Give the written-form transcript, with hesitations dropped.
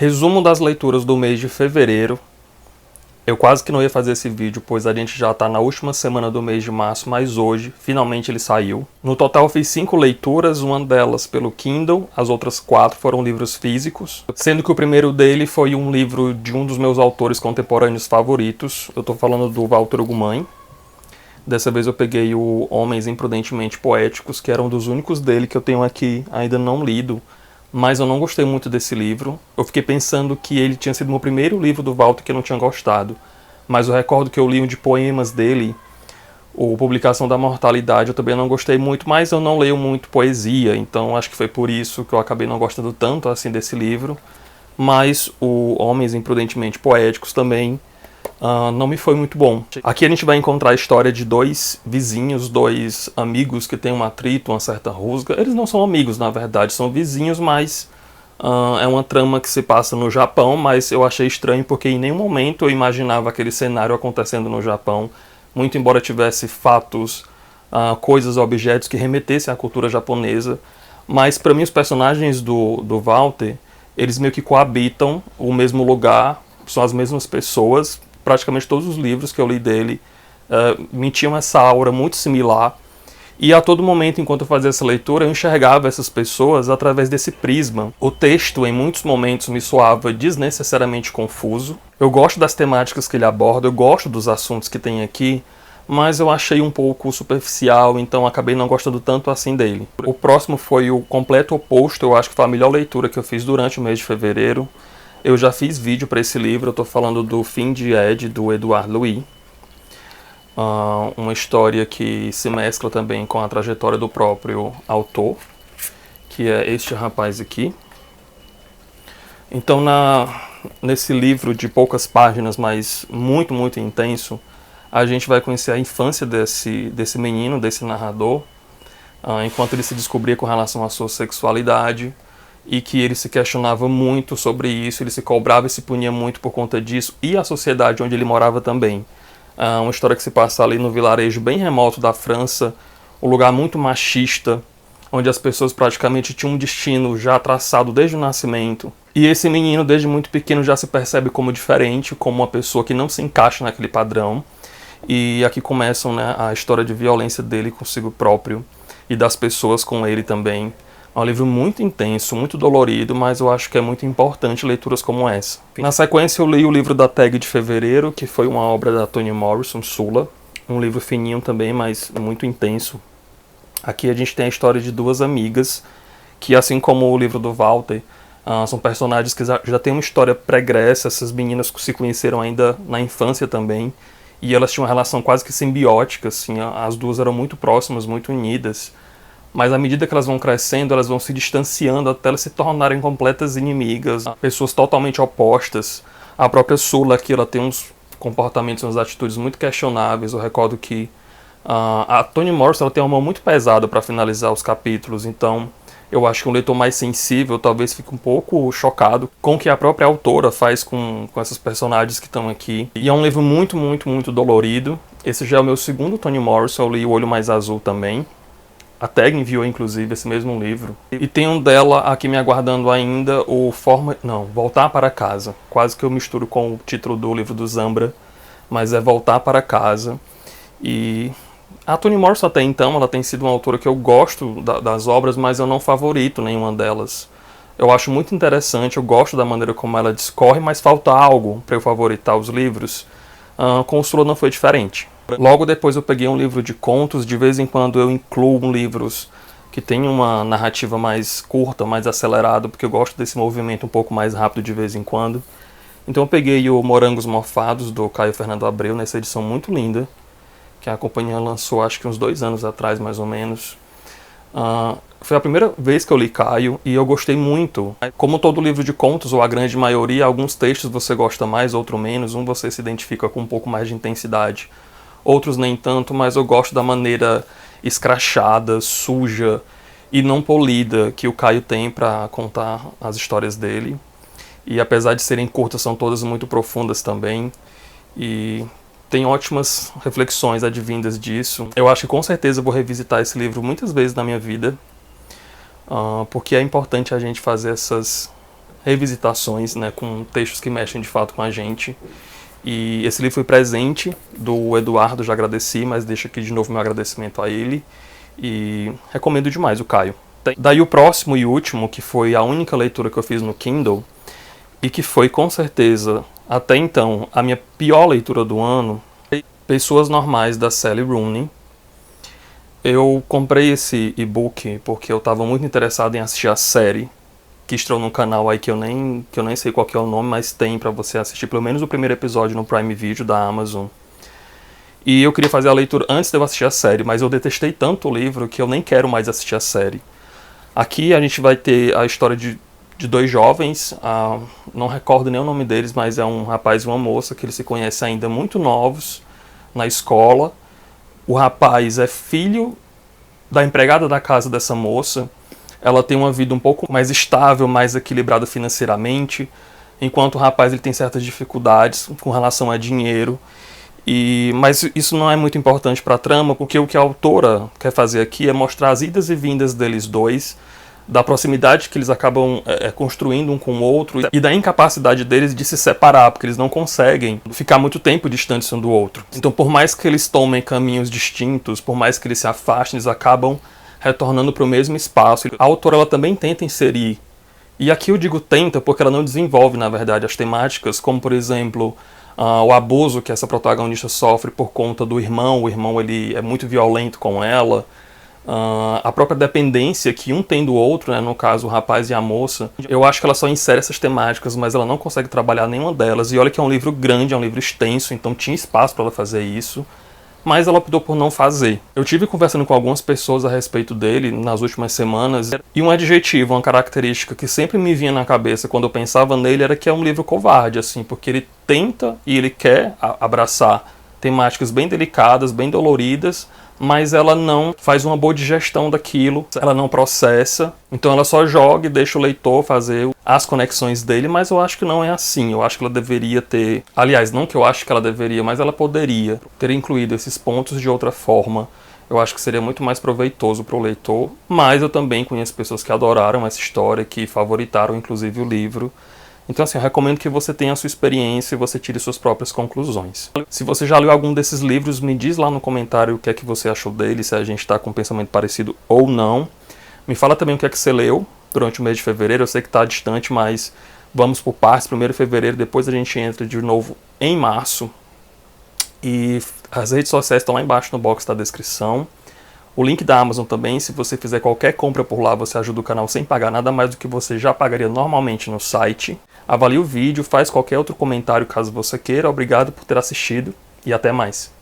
Resumo das leituras do mês de fevereiro. Eu quase que não ia fazer esse vídeo, pois a gente já está na última semana do mês de março, mas hoje, finalmente ele saiu. No total eu fiz 5 leituras, uma delas pelo Kindle, as outras 4 foram livros físicos, sendo que o primeiro dele foi um livro de um dos meus autores contemporâneos favoritos. Eu estou falando do Walter Ugumãe. Dessa vez eu peguei o Homens Imprudentemente Poéticos, que era um dos únicos dele que eu tenho aqui ainda não lido, mas eu não gostei muito desse livro. Eu fiquei pensando que ele tinha sido o meu primeiro livro do Walter que eu não tinha gostado, mas eu recordo que eu li um de poemas dele, o Publicação da Mortalidade, eu também não gostei muito, mas eu não leio muito poesia, então acho que foi por isso que eu acabei não gostando tanto assim desse livro. Mas o Homens Imprudentemente Poéticos também não me foi muito bom. Aqui a gente vai encontrar a história de dois vizinhos, dois amigos que têm um atrito, uma certa rusga. Eles não são amigos, na verdade, são vizinhos, mas é uma trama que se passa no Japão, mas eu achei estranho porque em nenhum momento eu imaginava aquele cenário acontecendo no Japão, muito embora tivesse fatos, coisas, objetos que remetessem à cultura japonesa. Mas para mim os personagens do Walter, eles meio que coabitam o mesmo lugar, são as mesmas pessoas. Praticamente todos os livros que eu li dele me tinham essa aura muito similar, e a todo momento, enquanto eu fazia essa leitura, eu enxergava essas pessoas através desse prisma. O texto, em muitos momentos, me soava desnecessariamente confuso. Eu gosto das temáticas que ele aborda, eu gosto dos assuntos que tem aqui, mas eu achei um pouco superficial, então acabei não gostando tanto assim dele. O próximo foi o completo oposto, eu acho que foi a melhor leitura que eu fiz durante o mês de fevereiro. Eu já fiz vídeo para esse livro, eu estou falando do Fim de Ed, do Edouard Louis. Uma história que se mescla também com a trajetória do próprio autor, que é este rapaz aqui. Então, nesse livro de poucas páginas, mas muito, muito intenso, a gente vai conhecer a infância desse menino, desse narrador, enquanto ele se descobria com relação à sua sexualidade, e que ele se questionava muito sobre isso, ele se cobrava e se punia muito por conta disso, e a sociedade onde ele morava também. Uma história que se passa ali no vilarejo bem remoto da França, um lugar muito machista, onde as pessoas praticamente tinham um destino já traçado desde o nascimento. E esse menino, desde muito pequeno, já se percebe como diferente, como uma pessoa que não se encaixa naquele padrão. E aqui começam, né, a história de violência dele consigo próprio e das pessoas com ele também. É um livro muito intenso, muito dolorido, mas eu acho que é muito importante leituras como essa. Na sequência eu li o livro da Tag de fevereiro, que foi uma obra da Toni Morrison, Sula. Um livro fininho também, mas muito intenso. Aqui a gente tem a história de duas amigas, que assim como o livro do Walter, são personagens que já têm uma história pregressa. Essas meninas se conheceram ainda na infância também, e elas tinham uma relação quase que simbiótica, assim, as duas eram muito próximas, muito unidas. Mas à medida que elas vão crescendo, elas vão se distanciando até elas se tornarem completas inimigas, pessoas totalmente opostas. A própria Sula aqui, ela tem uns comportamentos, umas atitudes muito questionáveis. Eu recordo que a Toni Morrison, ela tem uma mão muito pesada para finalizar os capítulos, então eu acho que um leitor mais sensível talvez fique um pouco chocado com o que a própria autora faz com essas personagens que estão aqui. E é um livro muito, muito, muito dolorido. Esse já é o meu segundo Toni Morrison, eu li O Olho Mais Azul também. A Tag enviou, inclusive, esse mesmo livro. E tem um dela aqui me aguardando ainda, Voltar para Casa. Quase que eu misturo com o título do livro do Zambra, mas é Voltar para Casa. E a Toni Morrison até então, ela tem sido uma autora que eu gosto das obras, mas eu não favorito nenhuma delas. Eu acho muito interessante, eu gosto da maneira como ela discorre, mas falta algo para eu favoritar os livros. Com o Sula não foi diferente. Logo depois eu peguei um livro de contos, de vez em quando eu incluo livros que tem uma narrativa mais curta, mais acelerada, porque eu gosto desse movimento um pouco mais rápido de vez em quando. Então eu peguei o Morangos Mofados, do Caio Fernando Abreu, nessa edição muito linda, que a companhia lançou acho que uns 2 anos atrás, mais ou menos. Foi a primeira vez que eu li Caio e eu gostei muito. Como todo livro de contos, ou a grande maioria, alguns textos você gosta mais, outro menos, você se identifica com um pouco mais de intensidade. Outros nem tanto, mas eu gosto da maneira escrachada, suja e não polida que o Caio tem para contar as histórias dele. E apesar de serem curtas, são todas muito profundas também. E tem ótimas reflexões advindas disso. Eu acho que com certeza eu vou revisitar esse livro muitas vezes na minha vida, porque é importante a gente fazer revisitações, né, com textos que mexem de fato com a gente. E esse livro foi presente do Eduardo, já agradeci, mas deixo aqui de novo meu agradecimento a ele. E recomendo demais o Caio. Daí o próximo e último, que foi a única leitura que eu fiz no Kindle, e que foi com certeza, até então, a minha pior leitura do ano, Pessoas Normais, da Sally Rooney. Eu comprei esse e-book porque eu estava muito interessado em assistir a série que estreou no canal aí que eu nem sei qual que é o nome, mas tem pra você assistir pelo menos o primeiro episódio no Prime Video da Amazon. E eu queria fazer a leitura antes de eu assistir a série, mas eu detestei tanto o livro que eu nem quero mais assistir a série. Aqui a gente vai ter a história de dois jovens, não recordo nem o nome deles, mas é um rapaz e uma moça que eles se conhecem ainda muito novos na escola. O rapaz é filho da empregada da casa dessa moça. Ela tem uma vida um pouco mais estável, mais equilibrada financeiramente, enquanto o rapaz ele tem certas dificuldades com relação a dinheiro. Mas isso não é muito importante para a trama, porque o que a autora quer fazer aqui é mostrar as idas e vindas deles dois, da proximidade que eles acabam construindo um com o outro e da incapacidade deles de se separar, porque eles não conseguem ficar muito tempo distantes um do outro. Então, por mais que eles tomem caminhos distintos, por mais que eles se afastem, eles acabam retornando para o mesmo espaço. A autora ela também tenta inserir, e aqui eu digo tenta porque ela não desenvolve, na verdade, as temáticas, como, por exemplo, o abuso que essa protagonista sofre por conta do irmão. O irmão ele é muito violento com ela. A própria dependência que um tem do outro, né, no caso o rapaz e a moça. Eu acho que ela só insere essas temáticas, mas ela não consegue trabalhar nenhuma delas. E olha que é um livro grande, é um livro extenso, então tinha espaço para ela fazer isso. Mas ela optou por não fazer. Eu tive conversando com algumas pessoas a respeito dele nas últimas semanas, e um adjetivo, uma característica que sempre me vinha na cabeça quando eu pensava nele era que é um livro covarde, assim, porque ele tenta e ele quer abraçar temáticas bem delicadas, bem doloridas, mas ela não faz uma boa digestão daquilo, ela não processa, então ela só joga e deixa o leitor fazer as conexões dele, mas eu acho que não é assim. Eu acho que ela deveria ter, aliás, não que eu acho que ela deveria, mas ela poderia ter incluído esses pontos de outra forma. Eu acho que seria muito mais proveitoso para o leitor, mas eu também conheço pessoas que adoraram essa história, que favoritaram inclusive o livro. Então, assim, eu recomendo que você tenha a sua experiência e você tire suas próprias conclusões. Se você já leu algum desses livros, me diz lá no comentário o que é que você achou dele, se a gente está com um pensamento parecido ou não. Me fala também o que é que você leu durante o mês de fevereiro. Eu sei que está distante, mas vamos por partes. 1º de fevereiro, depois a gente entra de novo em março. E as redes sociais estão lá embaixo no box da descrição. O link da Amazon também, se você fizer qualquer compra por lá, você ajuda o canal sem pagar nada mais do que você já pagaria normalmente no site. Avalie o vídeo, faz qualquer outro comentário caso você queira. Obrigado por ter assistido e até mais.